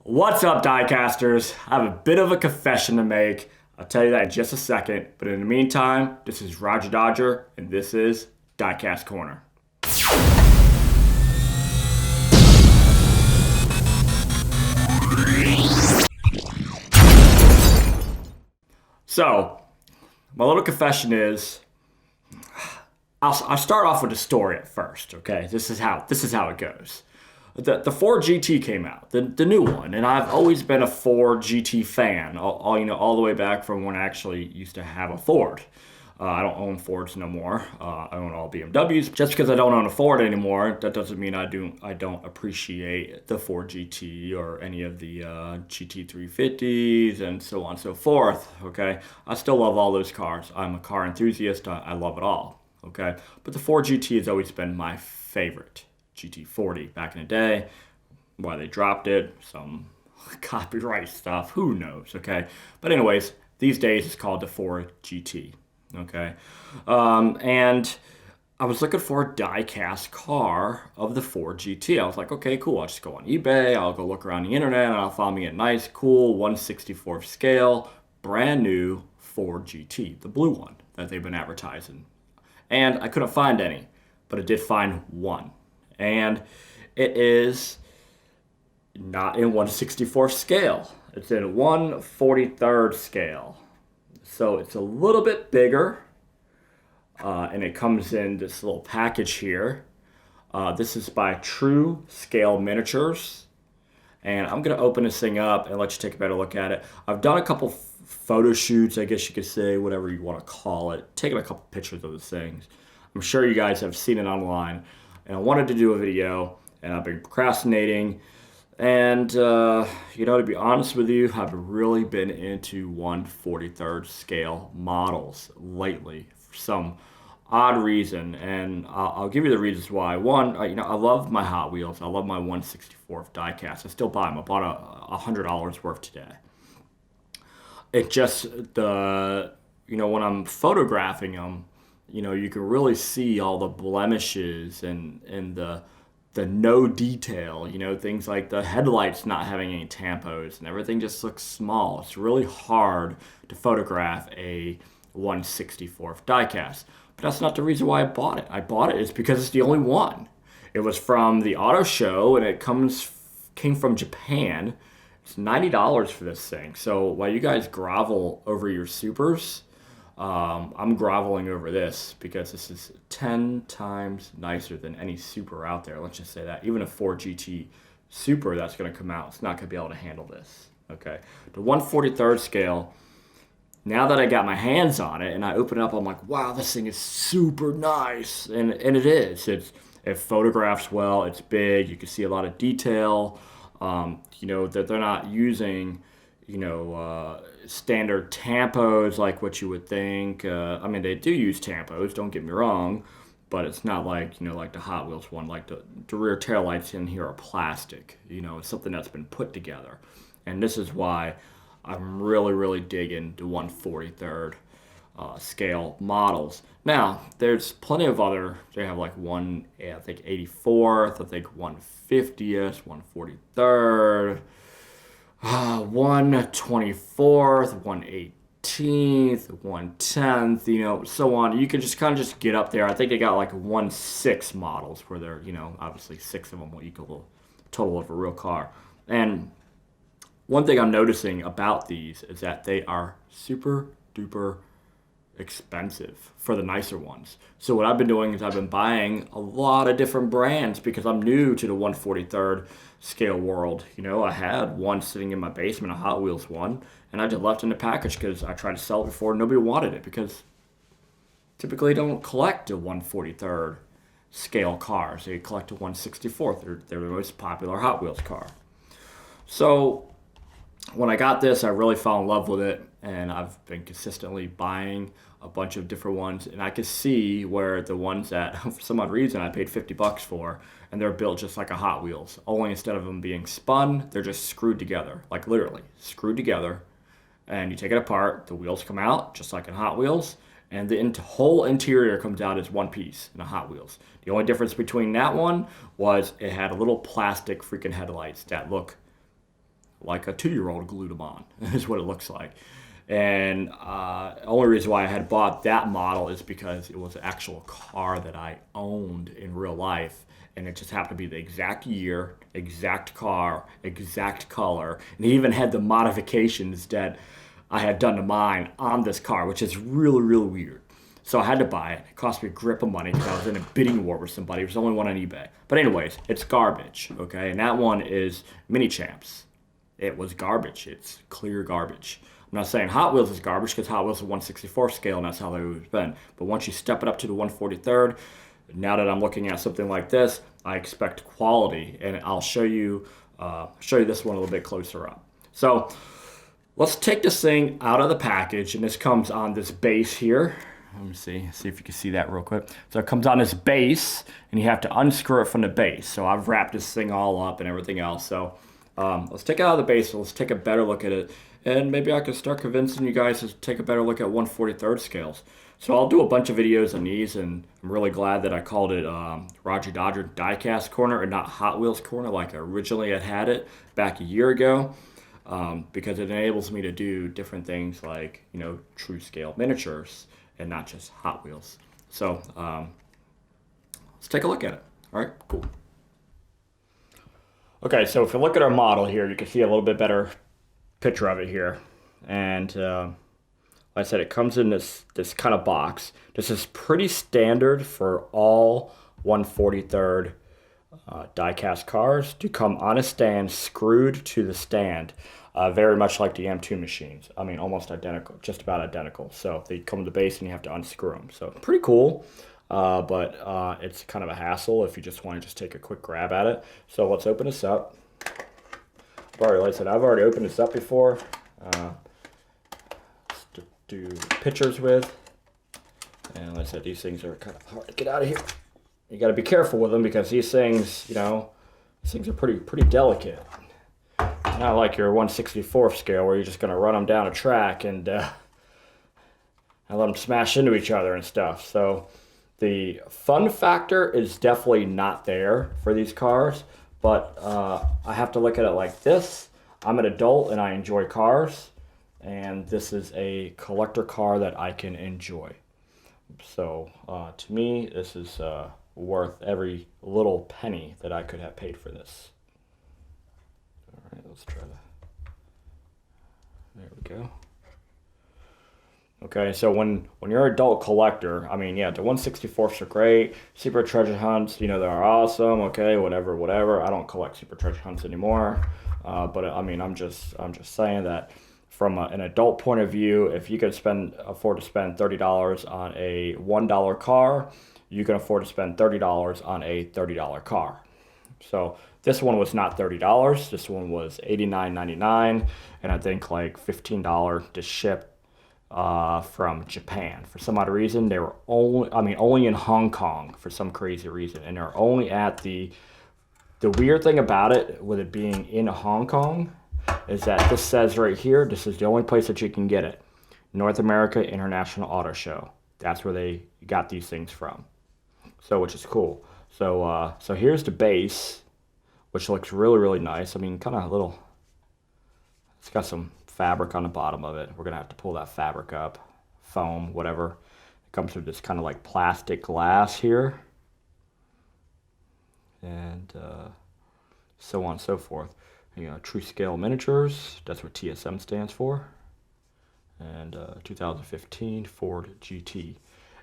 What's up, Diecasters? I have a bit of a confession to make. I'll tell you that in just a second. But in the meantime, this is Roger Dodger, and this is Diecast Corner. So, my little confession is, I'll start off with a story at first. Okay, this is how it goes. The Ford GT came out, the new one, and I've always been a Ford GT fan, all the way back from when I actually used to have a Ford. I don't own Fords no more. I own all BMWs. Just because I don't own a Ford anymore, that doesn't mean I don't appreciate the Ford GT or any of the GT350s and so on and so forth. Okay, I still love all those cars. I'm a car enthusiast. I love it all. Okay, but the Ford GT has always been my favorite. GT40 back in the day. Why they dropped it, some copyright stuff, who knows, okay? But anyways, these days it's called the Ford GT, okay? And I was looking for a die-cast car of the Ford GT. I was like, okay, cool, I'll just go on eBay, I'll go look around the internet, and I'll find me a nice, cool 1/64th scale, brand new Ford GT, the blue one that they've been advertising. And I couldn't find any, but I did find one. And it is not in 1/64th scale. It's in 1/43rd scale. So it's a little bit bigger. And it comes in this little package here. This is by True Scale Miniatures. And I'm going to open this thing up and let you take a better look at it. I've done a couple photo shoots, I guess you could say, whatever you want to call it. Taking a couple pictures of those things. I'm sure you guys have seen it online. And I wanted to do a video, and I've been procrastinating. And, to be honest with you, I've really been into 1/43rd scale models lately for some odd reason. And I'll give you the reasons why. One, I love my Hot Wheels. I love my 1/64th diecast. I still buy them. I bought $100 worth today. It just, when I'm photographing them, you can really see all the blemishes and the no detail, things like the headlights not having any tampos and everything just looks small. It's really hard to photograph a 1/64th diecast. But that's not the reason why I bought it. I bought it because it's the only one. It was from the auto show and it came from Japan. It's $90 for this thing. So while you guys grovel over your supers, I'm groveling over this because this is 10 times nicer than any Super out there. Let's just say that. Even a Ford GT Super that's going to come out, it's not going to be able to handle this. Okay. The 1/43rd scale, now that I got my hands on it and I open it up, I'm like, wow, this thing is super nice. And it is. It photographs well. It's big. You can see a lot of detail. That they're not using standard tampos like what you would think. They do use tampos, don't get me wrong, but it's not like, like the Hot Wheels one, like the rear taillights in here are plastic. It's something that's been put together. And this is why I'm really, really digging the 1/43rd scale models. Now, there's plenty of other, they have like 84th, I think 150th, 143rd, 1/24th, 1/18th, 1/10th, so on. You can just kind of just get up there. I think they got like 1/6 models where they're, obviously 6 of them will equal the total of a real car. And one thing I'm noticing about these is that they are super duper expensive for the nicer ones. So what I've been doing is I've been buying a lot of different brands because I'm new to the 1/43rd scale world. I had one sitting in my basement, a Hot Wheels one, and I just left in the package because I tried to sell it before. Nobody wanted it because typically they don't collect the 1/43rd scale cars. They collect the 1/64th. They're the most popular Hot Wheels car. So when I got this, I really fell in love with it, and I've been consistently buying a bunch of different ones, and I could see where the ones that, for some odd reason, I paid $50 for, and they're built just like a Hot Wheels, only instead of them being spun, they're just screwed together, like literally screwed together, and you take it apart, the wheels come out, just like in Hot Wheels, and the whole interior comes out as one piece in a Hot Wheels. The only difference between that one was it had a little plastic freaking headlights that look like a 2-year-old glued them on, is what it looks like. And only reason why I had bought that model is because it was an actual car that I owned in real life. And it just happened to be the exact year, exact car, exact color. And he even had the modifications that I had done to mine on this car, which is really, really weird. So I had to buy it. It cost me a grip of money because I was in a bidding war with somebody. It was the only one on eBay. But anyways, it's garbage, okay? And that one is Mini Champs. It was garbage. It's clear garbage. I'm not saying Hot Wheels is garbage because Hot Wheels is 1/64 scale and that's how they've always been. But once you step it up to the 1/43rd, now that I'm looking at something like this, I expect quality, and I'll show you this one a little bit closer up. So let's take this thing out of the package, and this comes on this base here. Let me see if you can see that real quick. So it comes on this base, and you have to unscrew it from the base. So I've wrapped this thing all up and everything else. So let's take it out of the base, so let's take a better look at it, and maybe I can start convincing you guys to take a better look at 1/43rd scales. So I'll do a bunch of videos on these, and I'm really glad that I called it Roger Dodger Diecast Corner and not Hot Wheels Corner like I originally had it back a year ago, because it enables me to do different things like, you know, True Scale Miniatures and not just Hot Wheels. So let's take a look at it. All right, cool. Okay, so if you look at our model here, you can see a little bit better picture of it here. And like I said, it comes in this kind of box. This is pretty standard for all 1/43rd die-cast cars to come on a stand, screwed to the stand, very much like the M2 machines. I mean, almost identical, just about identical. So they come to the base and you have to unscrew them. So pretty cool, but it's kind of a hassle if you just want to just take a quick grab at it. So let's open this up. Like I said, I've already opened this up before. To do pictures with. And like I said, these things are kind of hard to get out of here. You got to be careful with them because these things, you know, these things are pretty delicate. Not like your 1/64 scale where you're just going to run them down a track and let them smash into each other and stuff. So the fun factor is definitely not there for these cars, but I have to look at it like this. I'm an adult and I enjoy cars, and this is a collector car that I can enjoy. So to me, this is worth every little penny that I could have paid for this. All right, let's try that. There we go. Okay, so when you're an adult collector, I mean, yeah, the 1/64s are great. Super treasure hunts, you know, they're awesome. Okay, whatever. I don't collect super treasure hunts anymore. But I mean, I'm just saying that from an adult point of view, if you could afford to spend $30 on a $1 car, you can afford to spend $30 on a $30 car. So this one was not $30. This one was $89.99, and I think like $15 to ship from Japan. For some odd reason, they were only in Hong Kong for some crazy reason, and they're only at the weird thing about it, with it being in Hong Kong, is that this says right here, this is the only place that you can get it. North America International Auto Show. That's where they got these things from. So, which is cool. So, so here's the base, which looks really, really nice. I mean, kind of a little, it's got some fabric on the bottom of it. We're going to have to pull that fabric up, foam, whatever. It comes with this kind of like plastic glass here. And so on and so forth. You know, True Scale Miniatures, that's what TSM stands for. And 2015 Ford GT.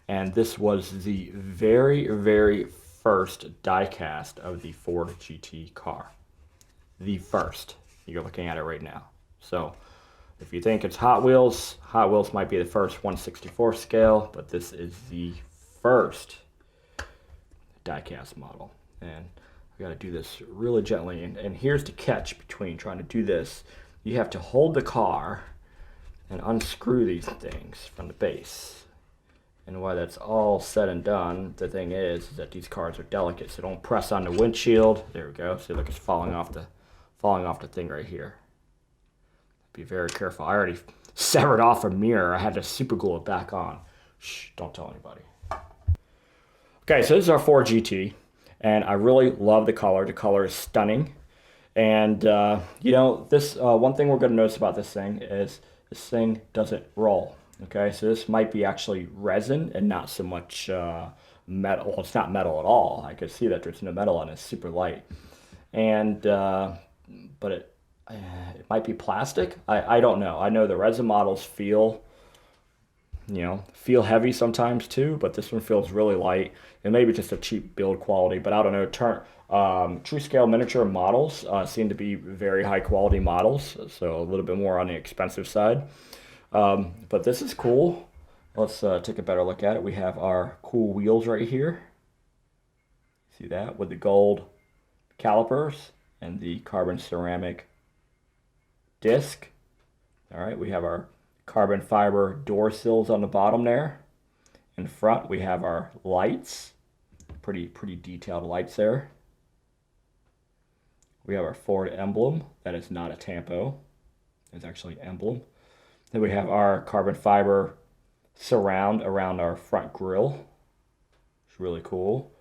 And this was the very, very first diecast of the Ford GT car. The first. You're looking at it right now. So if you think it's Hot Wheels might be the first 1/64 scale, but this is the first diecast model. And I got to do this really gently. And here's the catch between trying to do this. You have to hold the car and unscrew these things from the base. And while that's all said and done, the thing is that these cars are delicate, so don't press on the windshield. There we go. See, look, it's falling off the thing right here. Be very careful. I already severed off a mirror. I had to super glue it back on. Shh, don't tell anybody. Okay, so this is our Ford GT. And I really love the color. The color is stunning. And you know, this one thing we're going to notice about this thing is this thing doesn't roll. Okay, so this might be actually resin and not so much metal. Well, it's not metal at all. I can see that there's no metal on it. It's super light. And but it might be plastic. I don't know. I know the resin models feel heavy sometimes too, but this one feels really light. And maybe just a cheap build quality, but I don't know. True Scale Miniature models seem to be very high quality models, so a little bit more on the expensive side. But this is cool. Let's take a better look at it. We have our cool wheels right here. See that with the gold calipers and the carbon ceramic disc. All right, we have our carbon fiber door sills on the bottom there. In front, we have our lights. Pretty detailed lights there. We have our Ford emblem. That is not a tampo. It's actually an emblem. Then we have our carbon fiber surround around our front grille. It's really cool.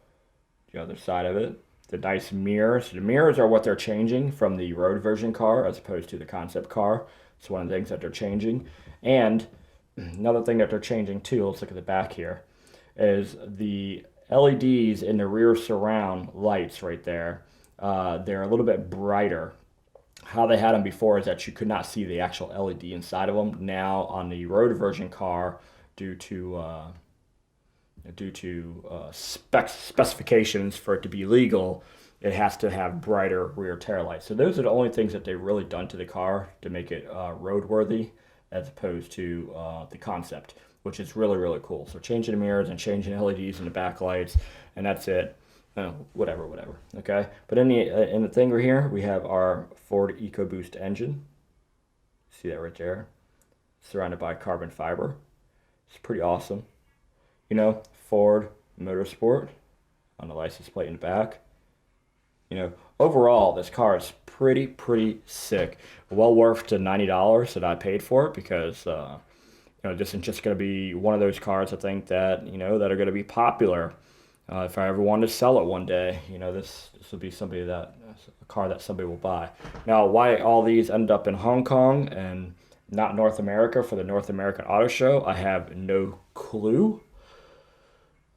The other side of it. The nice mirrors. The mirrors are what they're changing from the road version car as opposed to the concept car. It's one of the things that they're changing. And another thing that they're changing too, let's look at the back here, is the LEDs in the rear surround lights right there. They're a little bit brighter. How they had them before is that you could not see the actual LED inside of them. Now on the road version car, due to specifications for it to be legal, it has to have brighter rear tail lights. So those are the only things that they've really done to the car to make it roadworthy, as opposed to the concept, which is really cool. So changing the mirrors and changing LEDs in the backlights, and that's it. Whatever. Okay, but in the thing right here, we have our Ford Ecoboost engine. See that right there? Surrounded by carbon fiber. It's pretty awesome. You know, Ford Motorsport on the license plate in the back. You know, overall, this car is pretty sick. Well worth the $90 that I paid for it, because this isn't just going to be one of those cars I think that that are going to be popular. If I ever wanted to sell it one day, this will be a car that somebody will buy. Now, why all these end up in Hong Kong and not North America for the North American Auto Show, I have no clue.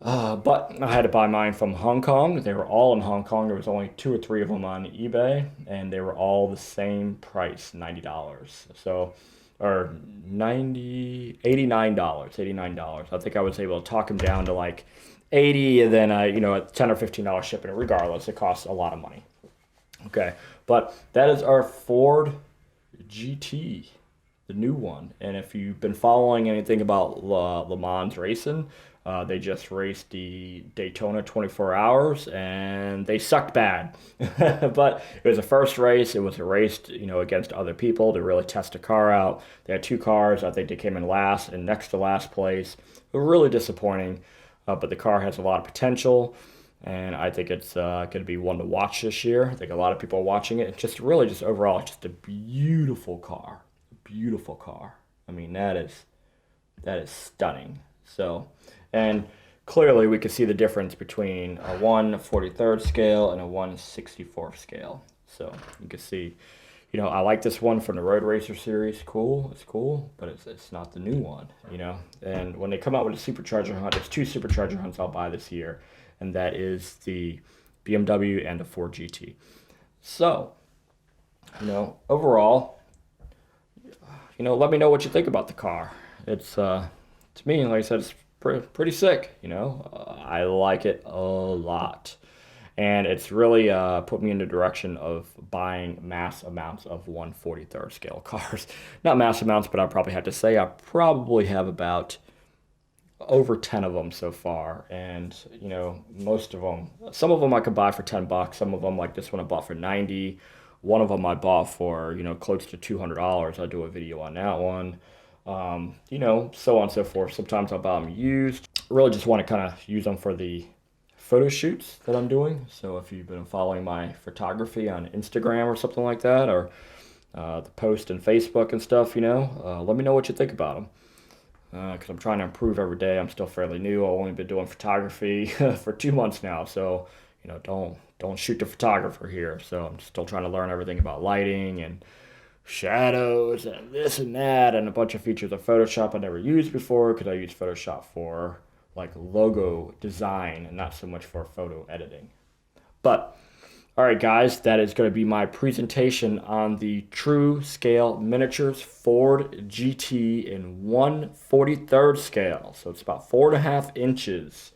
But I had to buy mine from Hong Kong. They were all in Hong Kong. There was only 2 or 3 of them on eBay, and they were all the same price, $90. So, or $89. I think I was able to talk them down to like 80, and then a $10 or $15 shipping. Regardless, it costs a lot of money. Okay, but that is our Ford GT, the new one. And if you've been following anything about Le Mans racing, they just raced the Daytona 24 hours and they sucked bad. But it was a first race. It was a race, against other people to really test the car out. They had 2 cars. I think they came in last and next to last place. Really disappointing. But the car has a lot of potential, and I think it's going to be one to watch this year. I think a lot of people are watching it. It's just overall, just a beautiful car. Beautiful car. I mean, that is stunning. So, and clearly we can see the difference between a 1/43 scale and a 1/64 scale. So you can see, I like this one from the Road Racer series. It's cool, but it's not the new one, And when they come out with a supercharger hunt, there's 2 supercharger hunts I'll buy this year, and that is the BMW and the Ford GT. So, overall, let me know what you think about the car. It's to me, like I said, it's pretty sick. I like it a lot. And it's really put me in the direction of buying mass amounts of 1/43 scale cars. Not mass amounts, but I probably have to say I probably have about over 10 of them so far. And, most of them, some of them I could buy for $10. Some of them, like this one, I bought for $90. One of them I bought for, close to $200. I'll do a video on that one. So on and so forth. Sometimes I'll buy them used. Really just want to kind of use them for the photo shoots that I'm doing. So if you've been following my photography on Instagram or something like that, or the post on Facebook and stuff, let me know what you think about them. Because I'm trying to improve every day. I'm still fairly new. I've only been doing photography for 2 months now. So, don't don't shoot the photographer here. So I'm still trying to learn everything about lighting and shadows and this and that and a bunch of features of Photoshop I never used before, because I use Photoshop for like logo design and not so much for photo editing. But all right, guys, that is going to be my presentation on the True Scale Miniatures Ford GT in 1/43 scale. So it's about 4.5 inches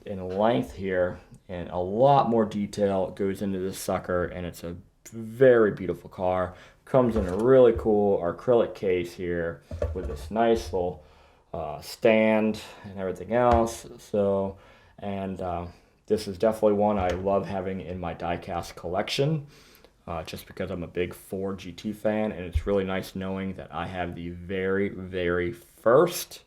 in length here, and a lot more detail goes into this sucker, and it's a very beautiful car. Comes in a really cool acrylic case here with this nice little stand and everything else. So, and this is definitely one I love having in my diecast collection, just because I'm a big Ford GT fan, and it's really nice knowing that I have the very, very first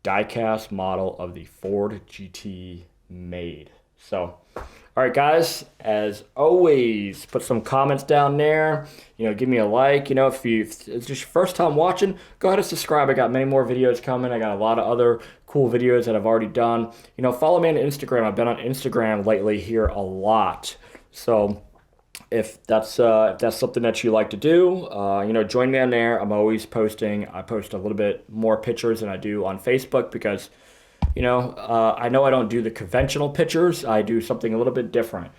diecast model of the Ford GT made. So, all right, guys, as always, put some comments down there. Give me a like. If it's just your first time watching, go ahead and subscribe. I got many more videos coming. I got a lot of other cool videos that I've already done. Follow me on Instagram. I've been on Instagram lately here a lot. So if that's something that you like to do, join me on there. I'm always posting. I post a little bit more pictures than I do on Facebook because I know I don't do the conventional pictures. I do something a little bit different.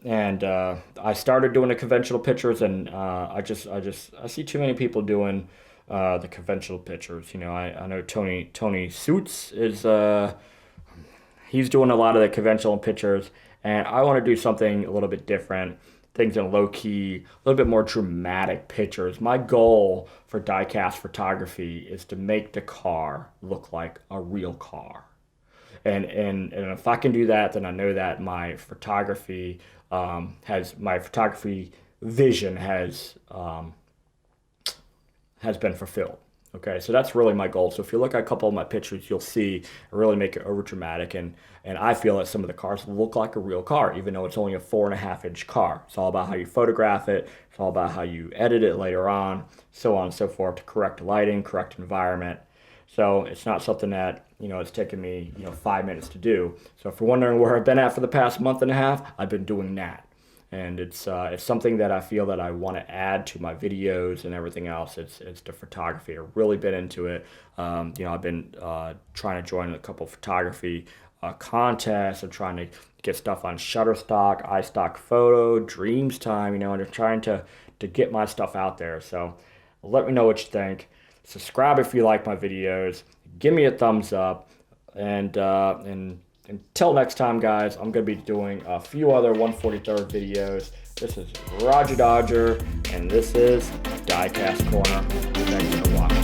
And I started doing the conventional pictures, and I see too many people doing the conventional pictures. I know Tony Suits is he's doing a lot of the conventional pictures, and I want to do something a little bit different. Things in low key, a little bit more dramatic pictures. My goal for diecast photography is to make the car look like a real car. And if I can do that, then I know that my photography vision has been fulfilled. Okay, so that's really my goal. So if you look at a couple of my pictures, you'll see I really make it over dramatic, and I feel that some of the cars look like a real car, even though it's only a 4.5 inch car. It's all about how you photograph it. It's all about how you edit it later on, so on and so forth, to correct lighting, correct environment. So it's not something that it's taken me 5 minutes to do. So if you're wondering where I've been at for the past month and a half, I've been doing that. And it's something that I feel that I want to add to my videos and everything else. It's the photography. I've really been into it. I've been trying to join a couple of photography contests. I'm trying to get stuff on Shutterstock, iStock Photo, Dreams Time. And I'm trying to get my stuff out there. So let me know what you think. Subscribe if you like my videos. Give me a thumbs up. And until next time, guys, I'm going to be doing a few other 1/43 videos. This is Roger Dodger, and this is Diecast Corner. Thanks for watching.